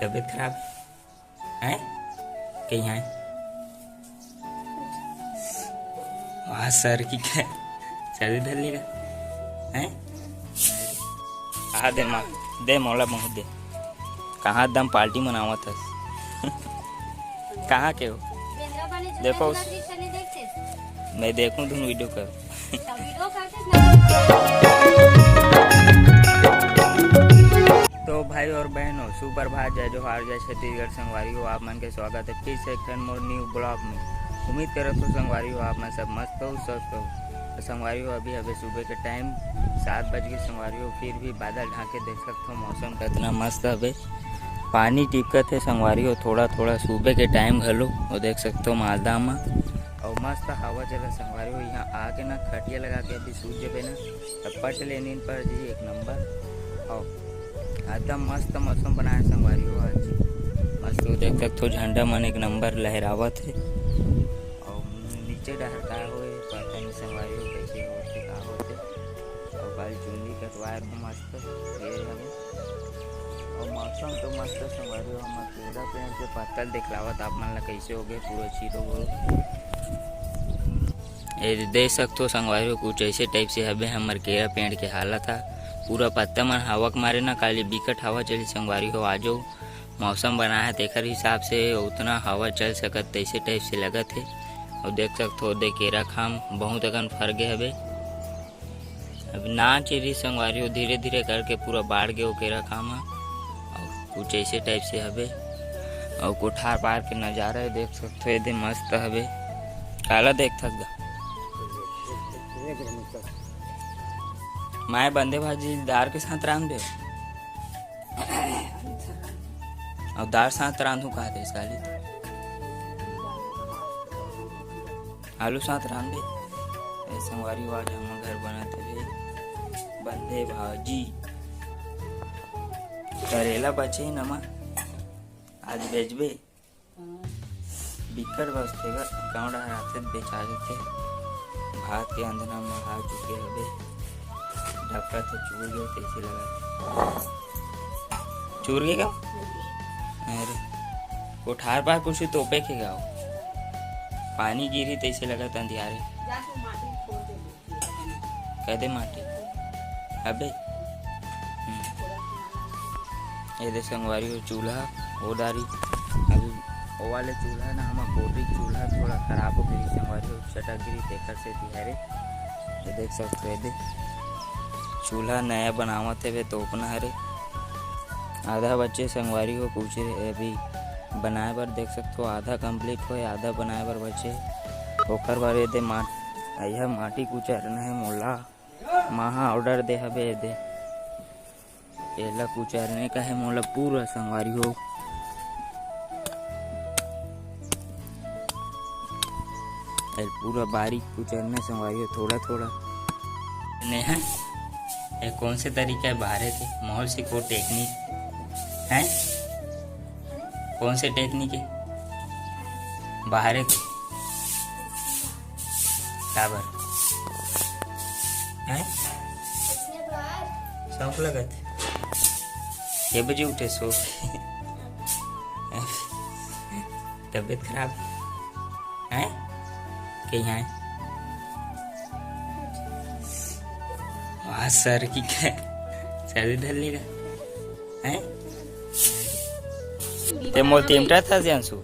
तबीयत खराब है कहीं है? वहाँ सर की क्या सर्दी धर लेगा है? दे माँ दे मौला मुँह दे। कहाँ दम पार्टी मनावा था? कहाँ के हो? देखो मैं देखूं तुम वीडियो कर। तो भाई और बहनों सुप्रभात, जय जोहार, जय छत्तीसगढ़। संगवारी हो आप मन के स्वागत है फिर से एक मोर न्यू ब्लॉग में। उम्मीद करत हो संगवारी हो आप मन सब मस्त हो स्वस्थ हो। तो संगवारी हो अभी सुबह के टाइम 7 बज के संगवारी हो, फिर भी बादल ढाके देख सकते हो मौसम कितना मस्त है। पानी टिपकत है संगवारी हो थोड़ा थोड़ा सुबह के टाइम घलो वो देख सकते हो मालदा में। और मस्त हवा चला संगवारी हो। यहाँ आके ना खटिया लगा के अभी सूझ जाए ना तब पट ले नींद पर जी एक नंबर। और एकदम मस्त मौसम बनाया संगवारी हो आज मस्त हो देख सकते हो। झंडा मन एक नंबर लहरावत है और नीचे डहरता हो पता नहीं संगवारी हो कैसे होते का होते। और बाल चुंदी कटवाए तो मस्त घेर हमें और मौसम तो मस्त संगवारी हो। हम केरा पेड़ के पत्तल दिखलावत आप मन ला कैसे हो गए पूरा चीरो हो ये देख सकते हो संगवारी हो। कुछ ऐसे टाइप से हबे हमार केरा पेड़ के हालत था पूरा पत्ता मन हवा के मारे ना काली बिकट हवा चली संगवारी हो। आज मौसम बना है तेकर हिसाब से उतना हवा चल सकत तैसे टाइप से लगत है। और देख सकते हो दे केरा खाम बहुत अगन फर गए हबे अब ना चेरी संगवारी हो। धीरे धीरे करके पूरा बाढ़ गए केरा खाम और कुछ ऐसे टाइप से हबे। और कोठार पार के नज़ारा देख सकते हो एकदम मस्त हबे। काला देख सकता मैं बंदे भाजी दार के साथ रांध दे और दार साथ रांधू कहा थे इस गाली आलू साथ रांध दे। संगवारी आज हम घर बनाते थे बंदे भाजी करेला बचे नमा आज बेचबे बिकट बसते गाँव डहराते बेचा देते। भात के अंदर में खा चुके हबे ढक्का तो चूर गए तैसे लगा चूर गए क्या? अरे कोठार पार कुछ तोपे के गाओ पानी गिरी तैसे लगा अंधियारे कदे माटी अबे ये संगवारी हो चूल्हा वो डारी अभी वो वाले चूल्हा ना हमारा कोटरी चूल्हा थोड़ा खराब हो गई संगवारी हो चटक गिरी तेकर से तिहारे ये देख सकते हो। चूल्हा नया बनावत है तो अपना हरे आधा बच्चे संगवारी को पूछ रहे अभी बनाए बर देख सकते हो आधा कंप्लीट हो आधा बनाए बर बच्चे ओकर बार ये दे यह माटी कुचरना है मोला महा ऑर्डर दे हबे दे एला कुचरने का है मोला पूरा संगवारी हो। पूरा बारीक कुचरने संगवारी हो थोड़ा थोड़ा नेहा ये कौन से तरीका है बाहर थे माहौल से को टेक्निक है कौन से टेक्निक है बाहर टावर है शौक लगत ये बजे उठे सो तबीयत खराब है कहीं है? सर की क्या सर्दी धर लेगा है? ते मोल टेमटा था जानसु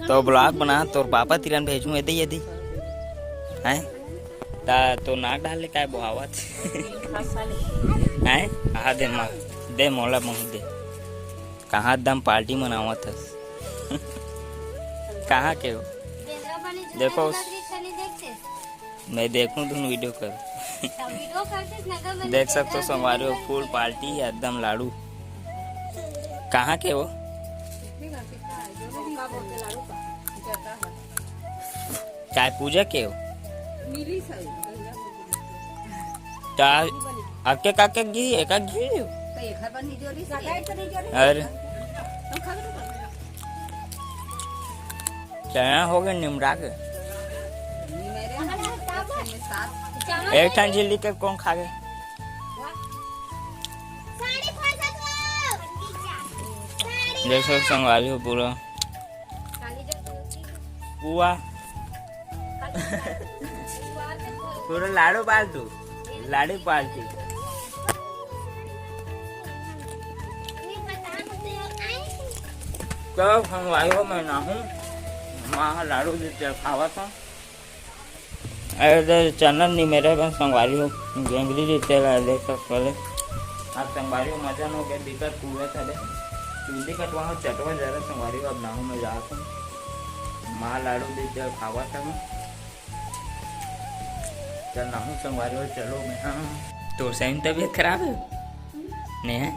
तो ब्लॉग बना तो पापा तिरन भेजूं यदि यदि हैं ता तो नाक डाल ले काय बुहावत हैं आ दे माँ दे मौला मुँह दे। कहाँ दम पार्टी मनावत है? कहाँ के हो? देखो मैं देखूं तुम वीडियो कर देख सकते हो संगवारी हो फुल पार्टी एकदम लाड़ू। कहाँ के हो? क्या पूजा के हो? आपके काके घी एक घी अरे क्या हो गए निमरा के एक ठन झिल्ली के कौन खा गए? देख सकते संगवारी हो पूरा पुआ पूरा लाडू पालतू लाड़ी पालती। कब संगवारी हो मैं ना हूँ वहाँ लाडू देते खावा था। अरे चैनल नहीं मेरे पास संगवारी हो गेंगली देते देख सकते वाले आप संगवारी हो मजा न हो गया दिक्कत पूरा था चूल्ही कटवा हो चटवा जा रहा संगवारी हो अब ना हूँ मैं जाता हूँ माँ लाडू देते खावा था मैं चल ना हूँ संगवारी हो चलो मैं हाँ तो सही तबीयत खराब है नहीं है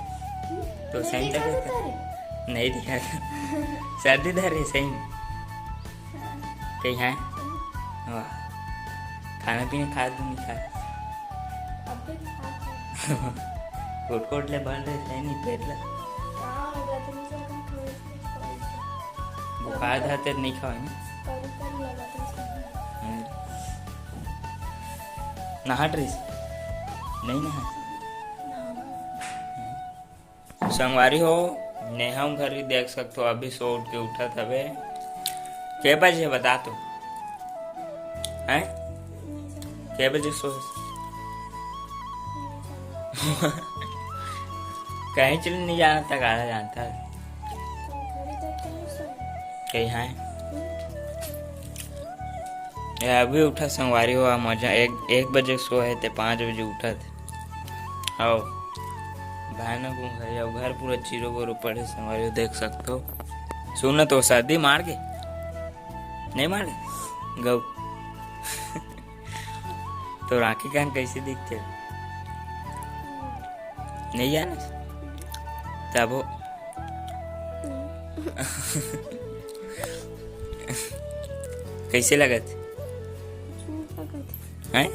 तो सही तबीयत खराब नहीं दिखा सर्दी धर है सही कहीं है वाह खाना पीना खा दूंगी खा कोट कोट ले बढ़ रहे थे नहीं पेट ला बुखार था तेरे नहीं खाओ नहा ड्रेस नहीं नहा संगवारी हो नेहा घर ही देख सकते हो अभी सो उठ के उठा था बे क्या बजे बता तो हैं क्या बजे सो कहीं चल नहीं जाना था गाड़ा जानता है कहीं है अभी उठा संगवारी हुआ मजा एक बजे सो है थे 5 बजे उठा थे आओ भयानक घर घर पूरा चीरो बोरो पड़े संगवारी देख सकते हो सुन तो सर्दी मार के नहीं मार गौ तो राखी कान कैसे दिखते नहीं जाना तब हो कैसे लगत हैं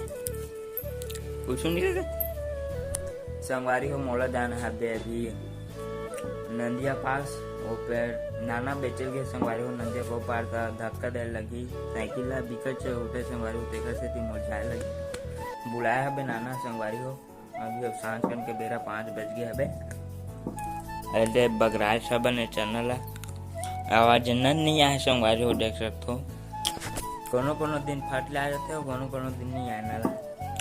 कुछ नहीं लगत संगवारी हो मोला जाना है अभी नंदिया पास वो पेड़ नाना बेचल के संगवारी हो नंदिया को पार था धक्का दे लगी साइकिल ला बिकट से उठे संगवारी हो देखा से थी मुरझाए लगी बुलाया है नाना संगवारी हो अभी अब सांझ कन के बेरा 5 बज गया है अरे बगराज सब ने चैनल आवाज नन नहीं आया संगवारी हो देख सकते हो कोनो दिन फट ला जाते हो कोनो दिन नहीं आना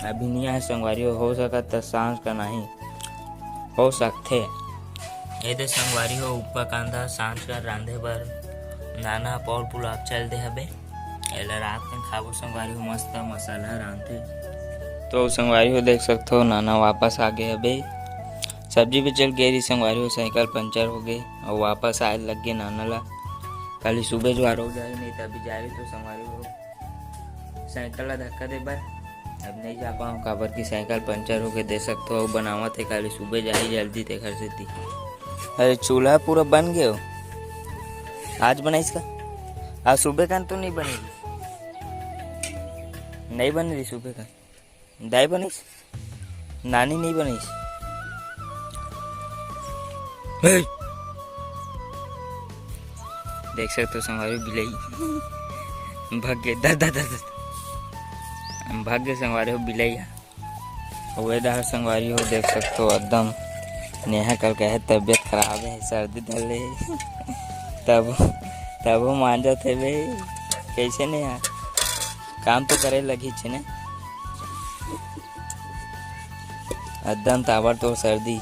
अभी नहीं आया संगवारी हो सका तो सांझ का नहीं हो सकते ये तो संगवारी हो ऊपर कांधा सांझ का रांधे बर नाना पौर पुलाव चल दे हबे एला रात में खाबो संगवारी हो मस्त मसाला रांधे तो संगवारी हो देख सकते हो नाना वापस आ गए हबे सब्जी भी चल गई संगवारी हो साइकिल पंचर हो गई और वापस आए लग गए नाना ला कल सुबह जो हो जाए नहीं तभी जा रही तो संगवारी हो साइकिल ला धक्का दे बार अब नहीं जा पाऊँ काबर की साइकिल पंचर हो के दे सकते हो बनावा थे कल सुबह जा ही जल्दी थे घर से थी अरे चूल्हा पूरा बन गया हो आज बना इसका आज सुबह का तो नहीं बनेगी नहीं बन रही सुबह का दाई बनीस नानी नहीं बनीस देख सकते हो संगवारी बिलाई भाग्य दादा भाग्य संगवारी हो बिलैया वेदार संगवारी हो देख सकते हो एकदम नेहा कल कहे तबीयत खराब है सर्दी धर ले तब वो मांझा थे भाई कैसे नहीं यार काम तो करे लगी छे ने एकदम ताबड़ तो सर्दी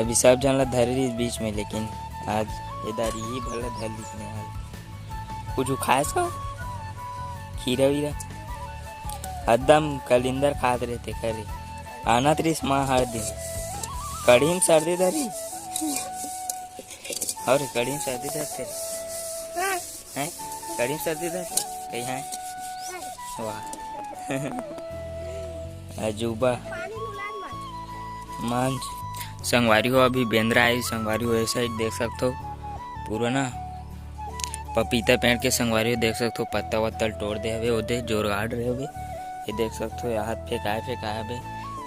अभी सब जन ला धर रही बीच में लेकिन आज इधर ही भला धर लिखने यार कुछ खाए सो खीरा वीरा एकदम कलिंदर खाद रहते करे आना त्रिस माँ हर दिन कड़ी में सर्दी धरी और कड़ी में सर्दी धरते हैं कड़ी में सर्दी धरते कहीं है वाह अजूबा मांझ संगवारी हो अभी बेंद्रा आई संगवारी हो ऐसा ही देख सकते हो पूरा ना पपीता पेड़ के संगवारी हो देख सकते हो पत्ता वत्तल तोड़ दे हवे ओदे जोर गाड़ रहे होगे ये देख सकते हो हाथ फेंकाए बे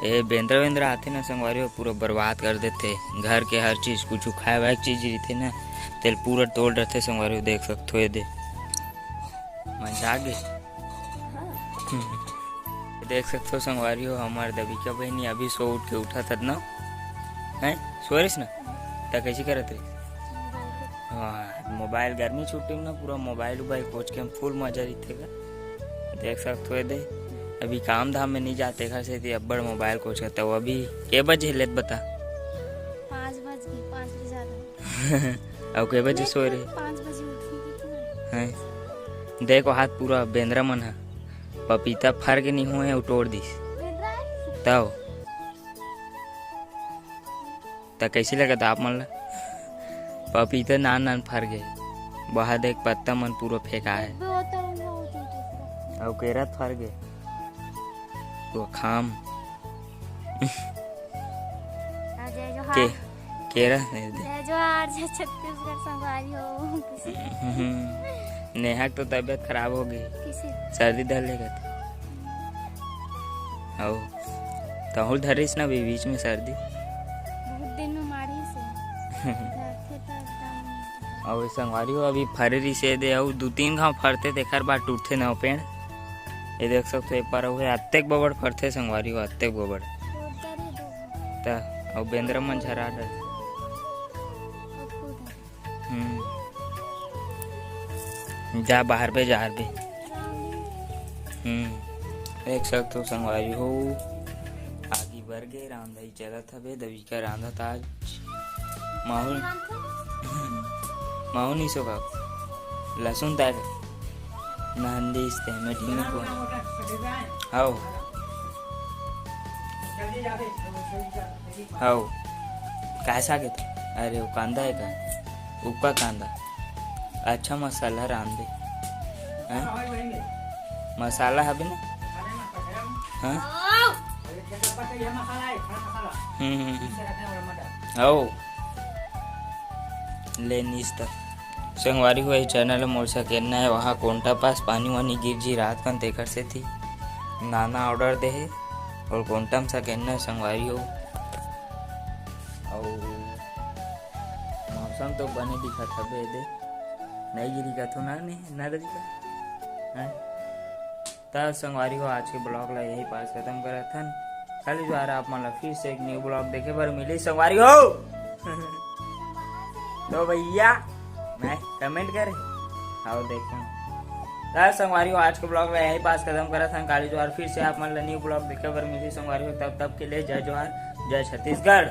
ये बेंद्रा आते ना संगवारी हो पूरा बर्बाद कर देते घर के हर चीज़ कुछ खाए वाए चीज़ रहती ना तेल पूरा तोड़ रहते संगवारी हो देख सकते हो ये दे मजा गे देख सकते हो संगवारी हो हमारे दबिका बहनी अभी सो उठ के उठा था ना है सोरिस ना तो कैसे करते मोबाइल गर्मी छुट्टी में ना पूरा मोबाइल उबाइल कोच के हम फुल मजा रही देख सकते हो दे। अभी काम धाम में नहीं जाते घर से अब्बड़ मोबाइल कोच करता हूँ। अभी के बजे लेत बता 5 बजे 5 बजे ज्यादा अब के बजे सोए रहे 5 बजे उठी हैं। देखो हाथ पूरा बेंद्रा मन है पपीता फर के नहीं हुए उटोड़ दिस तब तो कैसे लगा था आप मन ला पपीता नान नान फर गए बाहर देख पत्ता मन पूरा फेंका है और केरत फर गए वो खाम के केरा छत्तीसगढ़ संगवारी हो नेहा तो तबीयत खराब हो गई सर्दी धर लेगा ओ तो धरिस ना बीच में सर्दी बहुत दिन में मारी से और संगवारी हो अभी फररी से दे और 2-3 घाव फरते देखर बाद टूटते ना पेड़ ये देख सकते एक बार हुए अत्तेक बबड़ फरते संगवारी हो अत्तेक बबड़ ता और बेंद्र मन झरा डर जा बाहर पे देख सकते हो संगवारी हो आगे बढ़ गए रामदाई चलत हवे दवी का रांधत आज माहौल माहौल नहीं सो लहसुन तार नंदीस ते मेटिंग को आओ आओ कैसा के अरे वो कांदा है का ऊपर कांदा अच्छा मसाला राम दे मसाला है भी ना हाँ आओ ले निस्ता संगवारी हुआ चैनल मोर सा कहना है वहाँ कोंटा पास पानी वानी गिर जी रात कन तेकर से थी नाना ऑर्डर दे है और कोंटा में सा कहना है संगवारी हो और मौसम तो बने दिखा था बे दे नहीं गिरी का तो ना नहीं ना दिखा तब संगवारी हो आज के ब्लॉग ला यही पास खत्म करा था खाली जो आ रहा आप मतलब फिर से एक न्यू ब्लॉग देखे पर मिले संगवारी हो तो भैया मैं कमेंट करे आओ देखो संगवारी हो आज के ब्लॉग में यही पास खत्म करा था काली जोहार फिर से आप मतलब न्यू ब्लॉग देखे पर मिली संगवारी हो तब के लिए जय जोहार जय छत्तीसगढ़।